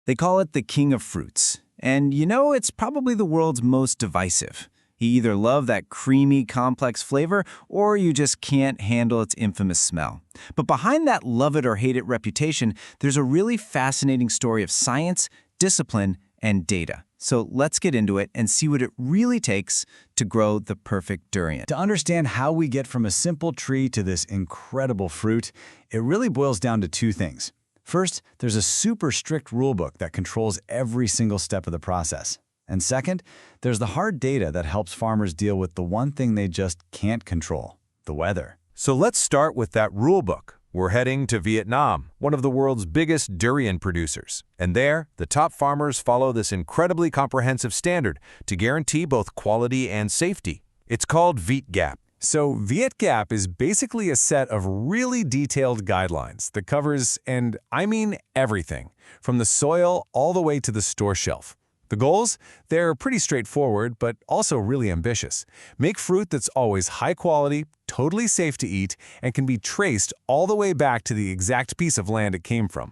They call it the king of fruits. And it's probably the world's most divisive. You either love that creamy, complex flavor, or you just can't handle its infamous smell. But behind that love it or hate it reputation, there's a really fascinating story of science, discipline, and data. So let's get into it and see what it really takes to grow the perfect durian. To understand how we get from a simple tree to this incredible fruit, it really boils down to two things. First, there's a super strict rulebook that controls every single step of the process. And second, there's the hard data that helps farmers deal with the one thing they just can't control, the weather. So let's start with that rulebook. We're heading to Vietnam, one of the world's biggest durian producers. And there, the top farmers follow this incredibly comprehensive standard to guarantee both quality and safety. It's called VietGAP. So VietGAP is basically a set of really detailed guidelines that covers, and I mean everything, from the soil all the way to the store shelf. The goals? They're pretty straightforward, but also really ambitious. Make fruit that's always high quality, totally safe to eat, and can be traced all the way back to the exact piece of land it came from.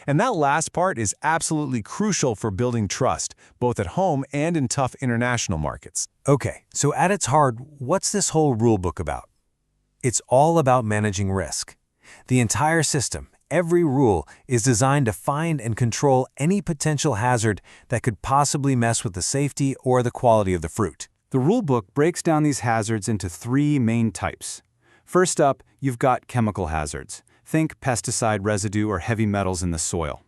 And that last part is absolutely crucial for building trust, both at home and in tough international markets. Okay, so at its heart, what's this whole rulebook about? It's all about managing risk. The entire system, every rule, is designed to find and control any potential hazard that could possibly mess with the safety or the quality of the fruit. The rulebook breaks down these hazards into three main types. First up, you've got chemical hazards. Think pesticide residue or heavy metals in the soil.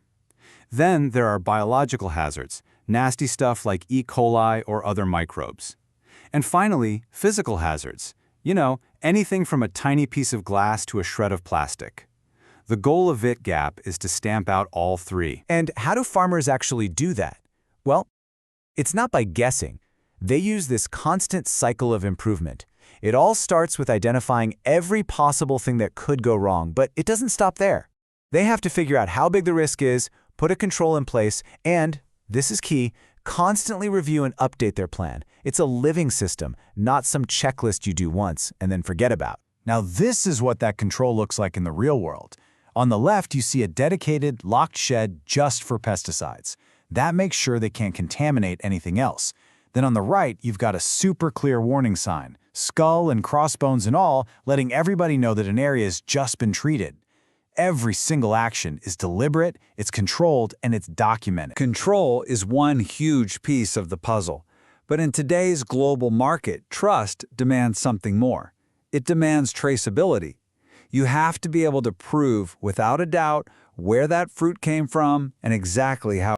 Then there are biological hazards, nasty stuff like E. coli or other microbes. And finally, physical hazards. Anything from a tiny piece of glass to a shred of plastic. The goal of VietGAP is to stamp out all three. And how do farmers actually do that? Well, it's not by guessing. They use this constant cycle of improvement. It all starts with identifying every possible thing that could go wrong, but it doesn't stop there. They have to figure out how big the risk is, put a control in place, and, this is key, constantly review and update their plan. It's a living system, not some checklist you do once and then forget about. Now, this is what that control looks like in the real world. On the left, you see a dedicated, locked shed just for pesticides. That makes sure they can't contaminate anything else. Then on the right, you've got a super clear warning sign, skull and crossbones and all, letting everybody know that an area has just been treated. Every single action is deliberate, it's controlled, and it's documented. Control is one huge piece of the puzzle. But in today's global market, trust demands something more. It demands traceability. You have to be able to prove, without a doubt, where that fruit came from and exactly how